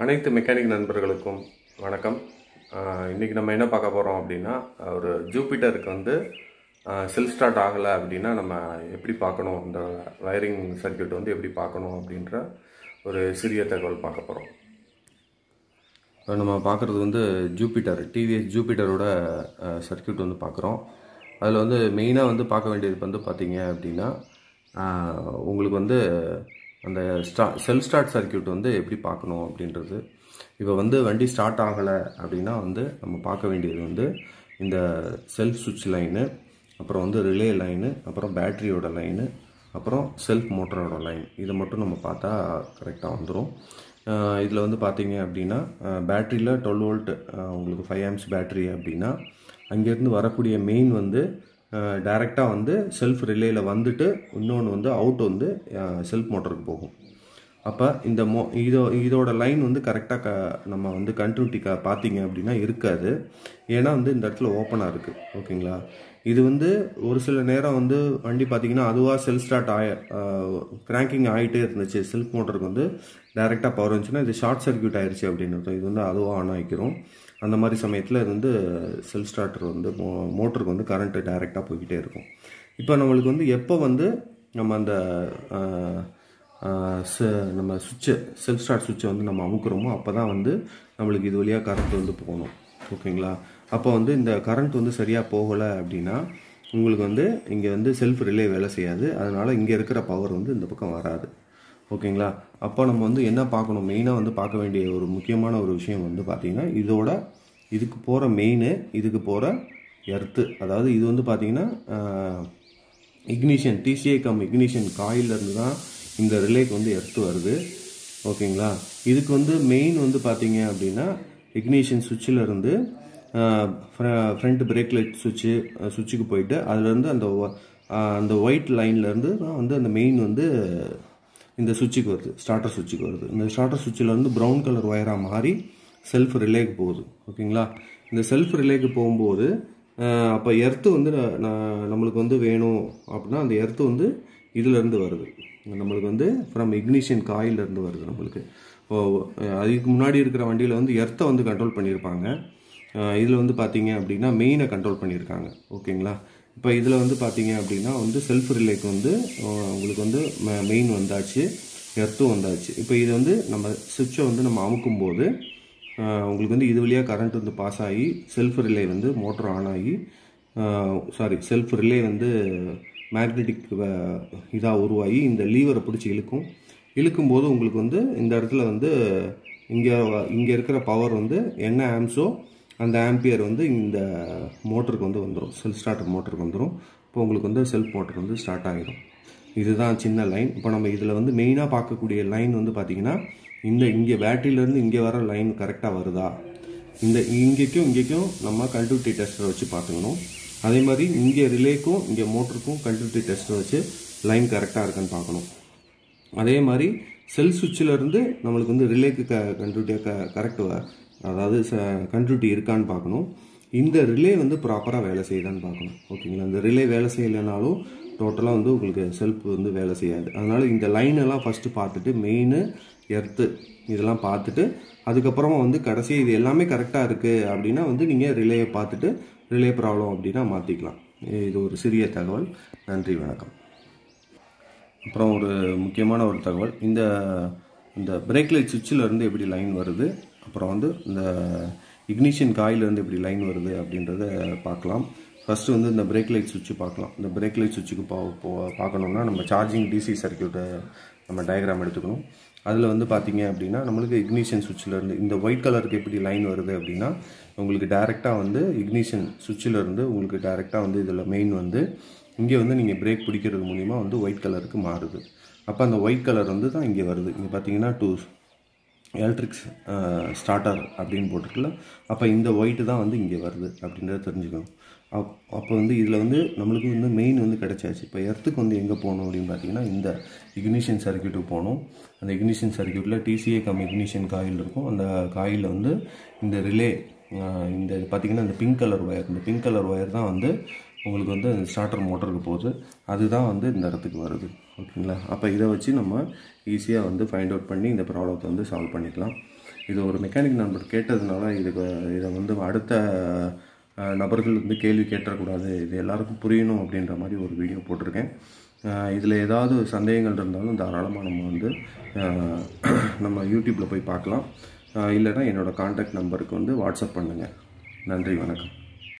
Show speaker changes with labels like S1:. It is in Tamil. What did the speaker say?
S1: அனைத்து மெக்கானிக் நண்பர்களுக்கும் வணக்கம். இன்றைக்கி நம்ம என்ன பார்க்க போகிறோம் அப்படின்னா, ஒரு ஜூபிட்டருக்கு வந்து செல்ஃப் ஸ்டார்ட் ஆகலை அப்படின்னா நம்ம எப்படி பார்க்கணும், இந்த வயரிங் சர்க்யூட் வந்து எப்படி பார்க்கணும் அப்படின்ற ஒரு சிறிய தகவல் பார்க்க போகிறோம். நம்ம பார்க்குறது வந்து ஜூபிட்டர், டிவிஎஸ் ஜூபிட்டரோட சர்க்யூட் வந்து பார்க்குறோம். அதில் வந்து மெயினாக வந்து பார்க்க வேண்டியது வந்து பார்த்தீங்க அப்படின்னா, உங்களுக்கு வந்து அந்த செல்ஃப் ஸ்டார்ட் சர்க்யூட் வந்து எப்படி பார்க்கணும் அப்படின்றது. இப்போ வந்து வண்டி ஸ்டார்ட் ஆகலை அப்படின்னா வந்து நம்ம பார்க்க வேண்டியது வந்து இந்த செல்ஃப் சுவிட்ச் லைனு, அப்புறம் வந்து ரிலே லைனு, அப்புறம் பேட்டரியோட லைனு, அப்புறம் செல்ஃப் மோட்டரோட லைன். இதை மட்டும் நம்ம பார்த்தா கரெக்டாக வந்துடும். இதில் வந்து பார்த்தீங்க அப்படின்னா பேட்டரியில் 12 வோல்ட் உங்களுக்கு 5 amps பேட்டரி அப்படின்னா அங்கேருந்து வரக்கூடிய மெயின் வந்து டைரெக்டாக வந்து செல்ஃப் ரிலேயில் வந்துட்டு இன்னொன்று வந்து அவுட் வந்து செல்ஃப் மோட்டருக்கு போகும். அப்போ இந்த இதோட லைன் வந்து கரெக்டாக நம்ம வந்து கண்டினியூட்டி பார்த்தீங்க அப்படின்னா இருக்காது. ஏன்னா வந்து இந்த இடத்துல ஓப்பனாக இருக்குது. ஓகேங்களா? இது வந்து ஒரு சில நேரம் வந்து வண்டி பார்த்தீங்கன்னா அதுவாக செல்ஃப் ஸ்டார்ட் கிராங்கிங் ஆகிட்டே இருந்துச்சு, செல்ஃப் மோட்டருக்கு வந்து டைரெக்டாக பவர் வந்துச்சுன்னா இது ஷார்ட் சர்க்யூட் ஆயிடுச்சு அப்படின்னு அர்த்தம். இது வந்து அதுவாக ஆன் ஆகிக்கிறோம். அந்த மாதிரி சமயத்தில் இது வந்து செல்ஃப் ஸ்டார்டர் வந்து மோட்டருக்கு வந்து கரண்ட்டு டைரெக்டாக போய்கிட்டே இருக்கும். இப்போ நம்மளுக்கு வந்து எப்போ வந்து நம்ம அந்த நம்ம சுவிட்சை செல்ஃப் ஸ்டார்ட் சுவிட்சை வந்து நம்ம அமுக்குறோமோ அப்போ தான் வந்து நம்மளுக்கு இது வழியாக கரண்ட் வந்து போகணும். ஓகேங்களா? அப்போ வந்து இந்த கரண்ட் வந்து சரியாக போகலை அப்படின்னா உங்களுக்கு வந்து இங்கே வந்து செல்ஃப் ரிலே வேலை செய்யாது. அதனால் இங்கே இருக்கிற பவர் வந்து இந்த பக்கம் வராது. ஓகேங்களா? அப்போ நம்ம வந்து என்ன பார்க்கணும், மெயினாக வந்து பார்க்க வேண்டிய ஒரு முக்கியமான ஒரு விஷயம் வந்து பார்த்திங்கன்னா இதுக்கு போகிற மெயின், இதுக்கு போகிற எர்த்து. அதாவது இது வந்து பார்த்திங்கன்னா இக்னிஷன், டிசிஐ இக்னிஷன் காயிலிருந்து தான் இந்த ரிலேக்கு வந்து எர்த்து வருது. ஓகேங்களா? இதுக்கு வந்து மெயின் வந்து பார்த்தீங்க அப்படின்னா இக்னிஷன் சுவிட்சில் இருந்து ஃப்ரண்ட் பிரேக் லைட் சுவிட்சுக்கு போயிட்டு அதுலேருந்து அந்த ஒயிட் லைன்லேருந்து தான் வந்து அந்த மெயின் வந்து இந்த சுவிட்சுக்கு வருது, ஸ்டார்டர் சுவிட்சுக்கு வருது. இந்த ஸ்டார்டர் சுவிட்சிலேருந்து ப்ரௌன் கலர் ஒயராக மாறி செல்ஃப் ரிலேக்கு போகுது. ஓகேங்களா? இந்த செல்ஃப் ரிலேக்கு போகும்போது அப்போ எர்த்து வந்து நம்மளுக்கு வந்து வேணும் அப்படின்னா அந்த எர்த்து வந்து இதிலேருந்து வருது, நம்மளுக்கு வந்து ஃப்ரம் இக்னிஷன் காயிலிருந்து வருது. நம்மளுக்கு அதுக்கு முன்னாடி இருக்கிற வண்டியில் வந்து எர்த்தை வந்து கண்ட்ரோல் பண்ணியிருப்பாங்க. இதில் வந்து பார்த்தீங்க அப்படின்னா மெயினை கண்ட்ரோல் பண்ணியிருக்காங்க. ஓகேங்களா? இப்போ இதில் வந்து பார்த்தீங்க அப்படின்னா வந்து செல்ஃப் ரிலேக்கு வந்து உங்களுக்கு வந்து மெயின் வந்தாச்சு, எர்த்தும் வந்தாச்சு. இப்போ இது வந்து நம்ம சுவிட்சை வந்து நம்ம அமுக்கும்போது உங்களுக்கு வந்து இது வழியாக கரண்ட் வந்து பாஸ் ஆகி செல்ஃப் ரிலே வந்து மோட்டர் ஆன் ஆகி செல்ஃப் ரிலே வந்து மேக்னெட்டிக் இதாக உருவாகி இந்த லீவரை பிடிச்சி இழுக்கும்போது உங்களுக்கு வந்து இந்த இடத்துல வந்து இங்கே இருக்கிற பவர் வந்து என்ன ஆம்ஸோ அந்த ஆம்பியர் வந்து இந்த மோட்டருக்கு வந்து வந்துடும், செல்ஃப் ஸ்டார்டர் மோட்டருக்கு வந்துடும். இப்போ உங்களுக்கு வந்து செல்ஃப் மோட்டர் வந்து ஸ்டார்ட் ஆகிடும். இதுதான் சின்ன லைன். இப்போ நம்ம இதில் வந்து மெயினாக பார்க்கக்கூடிய லைன் வந்து பார்த்திங்கன்னா இங்கே பேட்டரியிலேருந்து இங்கே வர லைன் கரெக்டாக வருதா, இங்கேக்கும் நம்ம கண்டினியூட்டி டெஸ்டரை வச்சு பார்த்துக்கணும். அதே மாதிரி இங்கே ரிலேக்கும் இங்கே மோட்டருக்கும் கண்டினியூட்டி டெஸ்டரை வச்சு லைன் கரெக்டாக இருக்கான்னு பார்க்கணும். அதே மாதிரி செல் சுவிட்சிலேருந்து நம்மளுக்கு வந்து ரிலேக்கு கண்டினியூட்டியாக கரெக்டாக, அதாவது கண்டினியூட்டி இருக்கான்னு பார்க்கணும். இந்த ரிலே வந்து ப்ராப்பராக வேலை செய்யுதான்னு பார்க்கணும். ஓகேங்களா? இந்த ரிலே வேலை செய்யலைனாலும் டோட்டலாக வந்து உங்களுக்கு செல்ஃப் வந்து வேலை செய்யாது. அதனால் இந்த லைனெல்லாம் ஃபஸ்ட்டு பார்த்துட்டு மெயின், எர்த்து இதெல்லாம் பார்த்துட்டு அதுக்கப்புறமா வந்து கடைசி இது எல்லாமே கரெக்டாக இருக்குது அப்படின்னா வந்து நீங்கள் ரிலேயை பார்த்துட்டு ரிலே ப்ராப்ளம் அப்படின்னா மாற்றிக்கலாம். இது ஒரு சிறிய தகவல். நன்றி, வணக்கம். அப்புறம் ஒரு முக்கியமான ஒரு தகவல், இந்த பிரேக் லைட் சுவிட்சில் இருந்து எப்படி லைன் வருது, அப்புறம் வந்து இந்த இக்னிஷன் காயிலிருந்து எப்படி லைன் வருது அப்படின்றத பார்க்கலாம். ஃபஸ்ட்டு வந்து இந்த பிரேக் லைட் சுவிட்சு பார்க்கலாம். இந்த பிரேக் லைட் சுவிட்சுக்கு பார்க்கணுன்னா நம்ம சார்ஜிங் டிசி சர்க்யூட்டை நம்ம டயக்ராம் எடுத்துக்கணும். அதில் வந்து பார்த்தீங்க அப்படின்னா நம்மளுக்கு இக்னிஷன் சுவிட்சிலேருந்து இந்த ஒயிட் கலருக்கு எப்படி லைன் வருது அப்படின்னா உங்களுக்கு டைரெக்டாக வந்து இக்னிஷன் சுவிட்சிலேருந்து உங்களுக்கு டைரெக்டாக வந்து இதில் மெயின் வந்து இங்கே வந்து நீங்கள் பிரேக் பிடிக்கிறது மூலிமா வந்து ஒயிட் கலருக்கு மாறுது. அப்போ அந்த ஒயிட் கலர் வந்து தான் இங்கே வருது. இங்கே பார்த்தீங்கன்னா எலக்ட்ரிக்ஸ் ஸ்டார்டர் அப்படின்னு போட்டிருக்குல்ல, அப்போ இந்த ஒயிட்டு தான் வந்து இங்கே வருது அப்படின்றத தெரிஞ்சுக்கணும். அப்போ வந்து இதில் வந்து நம்மளுக்கு வந்து மெயின் வந்து கிடச்சாச்சு. இப்போ எர்த்துக்கு வந்து எங்கே போகணும் அப்படின்னு பார்த்தீங்கன்னா இந்த இக்னிஷன் சர்க்யூட்டுக்கு போகணும். அந்த இக்னிஷன் சர்க்யூட்டில் டிசிஏ இக்னிஷன் காயில் இருக்கும். அந்த காயிலில் வந்து இந்த ரிலே இந்த பார்த்திங்கன்னா இந்த பிங்க் கலர் ஒயர் தான் வந்து உங்களுக்கு வந்து ஸ்டார்டர் மோட்டருக்கு போகுது. அதுதான் வந்து இந்த இடத்துக்கு வருது. ஓகேங்களா? அப்போ இதை வச்சு நம்ம ஈஸியாக வந்து ஃபைண்ட் அவுட் பண்ணி இந்த ப்ராப்ளத்தை வந்து சால்வ் பண்ணிக்கலாம். இது ஒரு மெக்கானிக் நம்பர் கேட்டதுனால இதை வந்து அடுத்த நபர்கள் வந்து கேள்வி கேட்டக்கூடாது, இது எல்லாருக்கும் புரியணும் அப்படின்ற மாதிரி ஒரு வீடியோ போட்டிருக்கேன். இதில் ஏதாவது சந்தேகங்கள் இருந்தாலும் தாராளமாக நம்ம வந்து நம்ம யூடியூப்பில் போய் பார்க்கலாம். இல்லைனா என்னோடய கான்டாக்ட் நம்பருக்கு வந்து வாட்ஸ்அப் பண்ணுங்கள். நன்றி, வணக்கம்.